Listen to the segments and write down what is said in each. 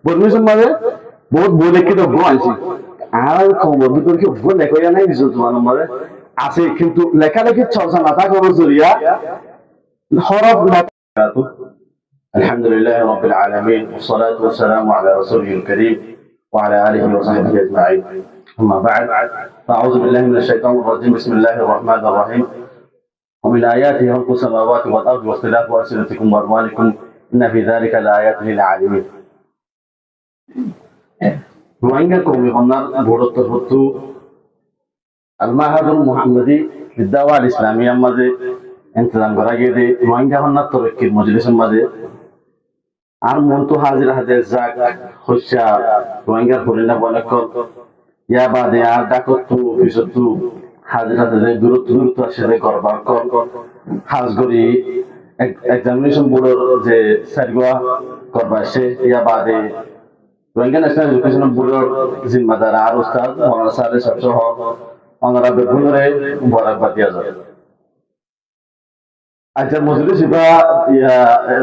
বর্মিশন মানে বহুত বই লিখে তো আনছি আর খবর ভিতর কি বই লেখা নাই কিছু তোমার মানে আছে কিন্তু লেখালেখির চর্চা না থাকার জরিয়া হরফ الحمد لله رب العالمين والصلاة والسلام على رسوله الكريم وعلى آله وصحبه أجمعين أما بعد فأعوذ بالله من الشيطان الرجيم بسم الله الرحمن الرحيم ومن آياته خلق السماوات والأرض واختلاف ألسنتكم وألوانكم إن في ذلك لآيات للعالمين রোহিঙ্গা কৌমি কন্যার বড়ত্ব হতো আল মাহাদুল মুহাম্মদি বিদ্যাওয়া আল ইসলামিয়ার মাঝে ইন্তজাম করা গিয়ে রোহিঙ্গা কন্যার তরক্কির মজলিসের মাঝে আর মন তো হাজির হাজির যাক হইসা রোহিঙ্গার হরিণা বনকল ইয়া বাদে আর ডাকত অফিসত হাজির হাজির দূরত্ব আসলে করবার কর হাজ করি এক্সামিনেশন বোর্ডের যে সারগোয়া করবার সে ইয়া বাদে রোহিঙ্গা ন্যাশনাল এডুকেশন বোর্ডের জিম্মাদার আর উস্তাদ মৌলানা সাহেব সহ ওনারা বেগুনরে বরাকবাদ দিয়া যায় আজকের মজলিস বা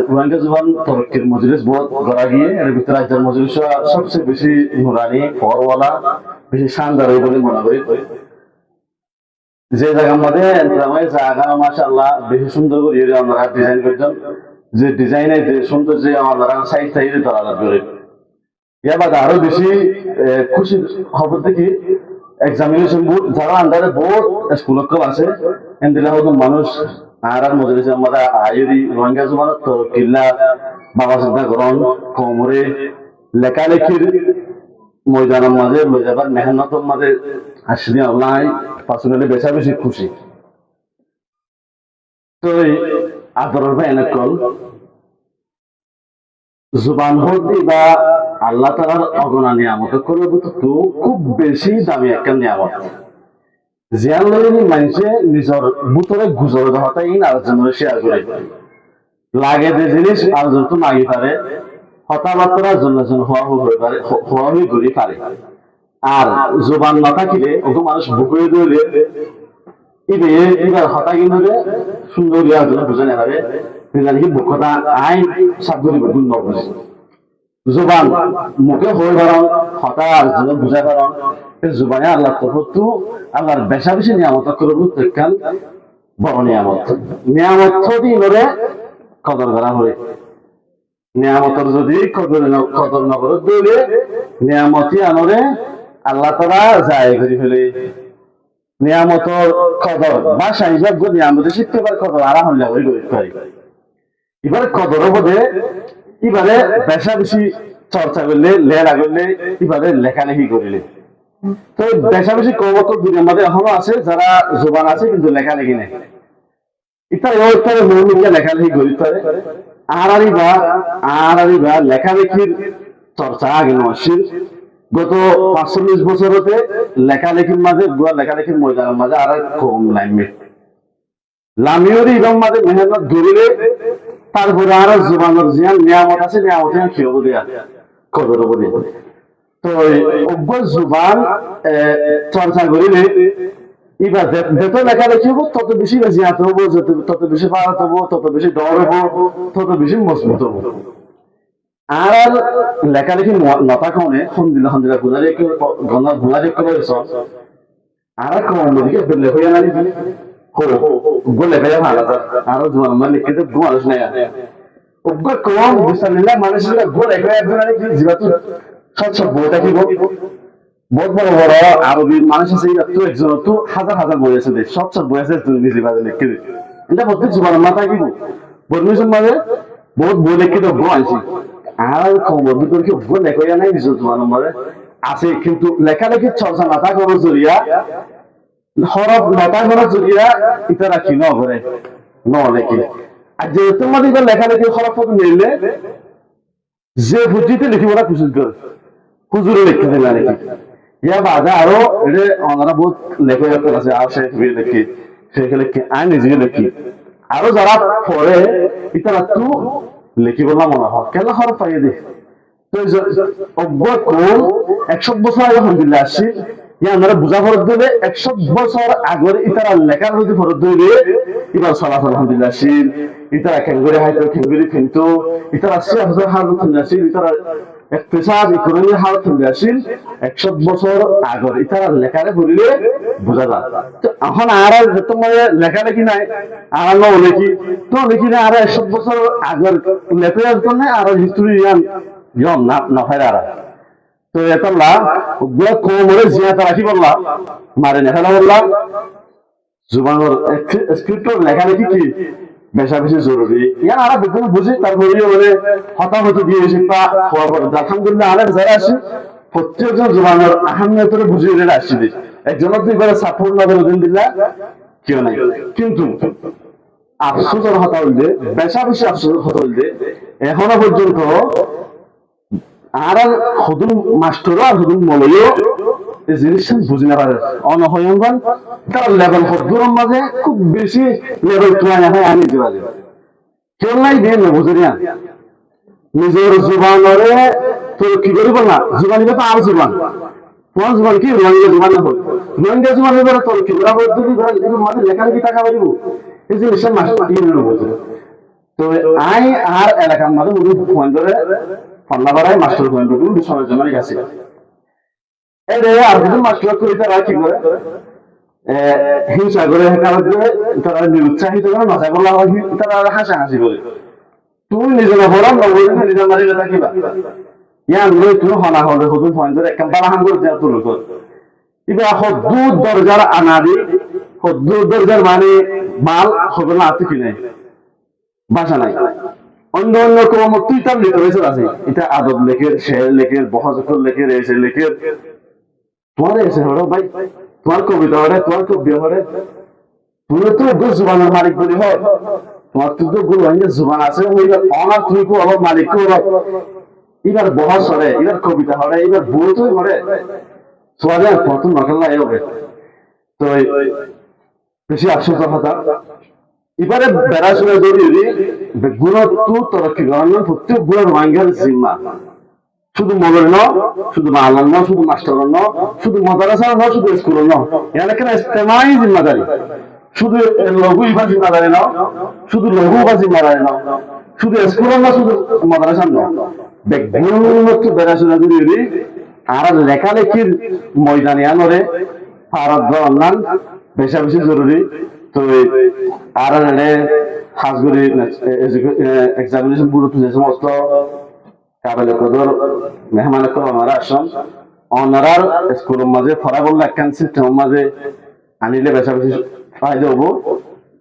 রোহিঙ্গা জবান তরক্কির মজলিস বহুত গড়া গিয়ে এর ভিতরে আজকের মজলিস সবচেয়ে বেশি নুরানি ফরওয়ালা বেশি শানদার বলে মনে করি যে জায়গার মধ্যে জায়গা মাশাআল্লাহ বেশি সুন্দর করে ওনারা ডিজাইন করছেন যে ডিজাইনে যে সৌন্দর্য ওনারা সাইজ সাইজে ধরা করে ইয়াবাদ আরো বেশি খুশি খবর দেখি এক্সামিনেশন বোর্ড যারা আন্ডারে বহুত স্কুল আছে এন্দিলা হতো মানুষ আর মজলিসে আমরা আয়ুরি রোহিঙ্গা জমানত তো কিল্লা বাবা চিন্তা গ্রহণ কোমরে লেখালেখির ময়দানের মাঝে লই যাবার মেহনতের মাঝে আসলে আল্লাহ পার্সোনালি বেশা বেশি খুশি তো আদরের ভাই এনেকল জুবান হদি বা আল্লাহ তাআলার অগণা নিয়ামত করব তো খুব বেশি দামি একটা নিয়ামত জিয়ান লইনি মানুষে নিজের ভিতরে গুজর হতাই আলোচনা শেয়ার করে লাগে যে জিনিস আলোচনা তো মাগি পারে হতাবার্তা জন্য হওয়া হয়ে পারে হওয়া হয়ে ঘুরে পারে আর জোবান না থাকিলে ওকে মানুষ বুকুয়ে ধরে এবার হতা কিন্তু সুন্দর আলোচনা বুঝে নেবে কি বুকটা আইন সাবধানী গুণ নবুঝে জোবান মুখে হয়ে পারন হতা আলোচনা বুঝাই পারন জুবানে আল্লাহ তফতু আল্লাহর বেশা বেশি নিয়ামত করব তেকাল বড় নিয়ামত দিনরে কদর করা হয় নিয়ামতর যদি কদর নগর দিলে নিয়ামতি আনরে আল্লাহ তাআলা যায় করে ফেলে নিয়ামতর কদর বা সাইজাব নিয়ামতে শিখতে পারে কদর আরাম হলে হয়ে পারে এবারে কদর বোধে এবারে বেশা বেশি চর্চা করলে লেলা করলে এবারে লেখালেখি করিলে তো বেশাবেশি কবত দুনিয়ার মধ্যে এখনো আছে যারা জোবান আছে কিন্তু লেখালেখি নেই ইত্যাদি মৌলিকা লেখালেখি গড়ি পারে আর লেখালেখির চর্চা আগে নয় গত ৪৫ বছরতে লেখালেখির মাঝে লেখালেখির ময়দানের মাঝে আর কম লাইনমেট লামিয়রি এবং মাঝে মেহনত ধরিলে তারপরে আর জোবানের জিয়ান নিয়ামত আছে নিয়ামত খেয়ে দেয়া কদর বলে তো অজ্ঞ জুবান চর্চা করিলে এবার যত লেখালেখি হবো তত বেশি জিয়াত হবো তত বেশি পারাত হবো তত বেশি ডর হবো তত বেশি মজবুত হবো আর লেখালেখি নতাকনে সন্দিলা গুণারে করে আর কমদিকে বেলে হইয়া নালি গোলে ভাইয়া ভালো আরো জোয়ান মানে লিখিতে মানুষ নাই অজ্ঞ কম বুঝতে মানুষের গোলে ভাইয়া জীবাতু সব বইটা কি বহুত বড় বড় আরবি মানুষ আছে তো একজন তো হাজার হাজার বই আছে সব বই আছে তুই নিজে বাজে লিখে দে এটা প্রত্যেক জীবনের মাথায় কি বর্মিশন মাঝে বহুত বই লিখে তো বই আনছি আর খবর ভিতর কি বই লেখা নাই কিছু জীবনের মাঝে আছে কিন্তু লেখালেখির চর্চা না থাকার জরিয়া হরফ না থাকার জরিয়া ইতারা কি নগরে লেখে আর যে তোমাদের লেখালেখির হরফ নিলে যে বুদ্ধিতে লিখিব না কুশল করে হুজুরে লিখতে দিলা নাকি ইয়া বাদে আরো এটা ওনারা বহুত লেখক আছে আর শেখ লিখি শেখ লিখি আমি নিজে লিখি আরো যারা পড়ে ইতারা তো লিখিব না মনে হয় কেন হরফ পাইয়ে দে তো অজ্ঞ কোন 100 বছর আগে আলহামদুলিল্লাহ আসছি ইয়া আমরা বুঝা ফরত দিলে 100 বছর আগের ইতারা লেখার যদি ফরত দিলে এবার সালাত আলহামদুলিল্লাহ আসিল ইতারা খেঙ্গুরে হাইতো খেঙ্গুরি কিন্তু ইতারা 80,000 হাজার কিন্তু আসিল ইতারা একতেসাদ ইকোনমি হালত হয়ে আসিল 100 বছর আগর ইতারা লেখারে পড়িলে বোঝা যায়। তো এখন আর তোমার লেখালেখি নাই, আর লেখি তো লিখি না আর 100 বছর আগর লেখে জন্য আর হিস্ট্রি ইয়ন না না হয় আর তো এতলা ওগুলো কোমরে জিয়াতা রাখি বললাম মারে নেখালা বললাম জুবানোর স্ক্রিপ্টর লেখালেখি কি বেশা বেশি জরুরি ইয়ার আর বিজ্ঞান বুঝি তারপরে মানে হতাহত দিয়েছি বা আলহামদুলিল্লাহ আরেক যারা আসি প্রত্যেকজন জুবানোর আহমিয়তের বুঝিয়ে রেখে আসছি একজনের দুইবারে সাপোর্ট না করে দিন দিলা কেউ নাই। কিন্তু আফসোসের হতা হইলে বেশা বেশি আফসোসের হতা হইলে এখনো পর্যন্ত আর হুদুম মাস্টারও আর হুদুম মলয়ও এই জিনিসটা বুঝি না পারে অনহয়ঙ্গন তার লেভেল হদ্দুরের মাঝে খুব বেশি লেভেল তুলে না হয় আমি দিবা দিবা কেউ নাই দিয়ে নেবো বুঝিয়া নিজের জুবানরে তো কি করিব না জুবান তো আর জুবান তোমার জুবান কি রোহিঙ্গা জুবান না হল রোহিঙ্গা জুবান এবার তোর কি ওরা পদ্ধতি মাঝে লেখালেখি টাকা পারিব এই জিনিসটা মাস্টার কি বুঝে। তো আই আর এলাকার মাঝে ফোন ধরে পান্নাবাড়ায় মাস্টার ফোন করে সময়ের জন্য গেছে আর কিছু মাস্টার করে তারা কি করে হিংসা করে তারা নিরুৎসাহিত করে মজা করলা হয় তারা হাসাহাসি করে তুমি নিজের বরং নিজের মাঝে থাকিবা ইয়ান লই তুমি হনা হলে হুদুম ফোন ধরে একটা বারাহান করে দেওয়া তুলো কর এবার হদ্দুর দরজার আনারি হদ্দুর দরজার মানে মাল হবে না আছে কি নাই বাসা নাই অন্য অন্য ক্রম তুই তার লিখে রয়েছে আছে এটা আদব লেখের শের লেখের বহজকর লেখের এসে লেখের তোমার এসে হলো ভাই তোমার কবিতা হরে তোমার কবি হরে তুমি তো জুবানের মালিক বলি হয় তোমার তো গুলো জুবান আছে অনার তুমি কো আবার মালিক কো এবার বহস হরে এবার কবিতা হরে এবার বলতে হরে সোয়ালে প্রথম নকল্লা এ হবে। তো বেশি আফসোসের কথা এবারে বেড়াশোনা জরুরি গুণত্ব তরক্কি করানো প্রত্যেক গুণ রোহিঙ্গার জিম্মা শুধু মগর ন শুধু মালান ন শুধু মাস্টার ন শুধু মাদ্রাসা ন শুধু স্কুল ন এখানে ইস্তেমাই জিম্মাদারি শুধু লঘু ইবা জিম্মাদারি ন শুধু লঘু বা জিম্মাদারি ন শুধু স্কুল ন শুধু মাদ্রাসা ন গুণত্ব বেড়াশোনা জরুরি আর লেখালেখির ময়দানে আনরে ভারত অন্যান বেশা বেশি জরুরি। তো আর হাজগুড়ি এক্সামিনেশন গুরুত্ব যে সমস্ত কাবেল কদর মেহমান আমার আসন অনারার স্কুলের মাঝে ফরা বললে একখান সিস্টেমের মাঝে আনিলে বেশা বেশি ফায়দা হবো।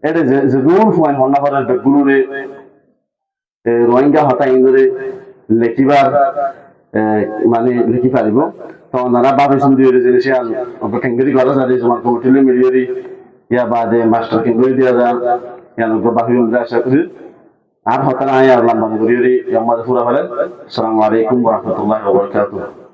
এটা যে দূর ফোন হন্না করার বেগুলোরে রোহিঙ্গা হতা ইন্দুরে লেখিবার মানে লিখি পারিব তো ওনারা বাবে শুনতে জিনিস কেঙ্গরি ঘরে যাবে তোমার কমিটিলে মিলিয়ে ইয়া বাদে মাস্টার কেঙ্গরি দিয়া যান ইয়ান বাকি আশা করি আর হতানা আয় আর লম্বা করি আমাদের পুরা হলেন। আসসালামু আলাইকুম ওয়া রাহমাতুল্লাহি ওয়া বারাকাতুহু।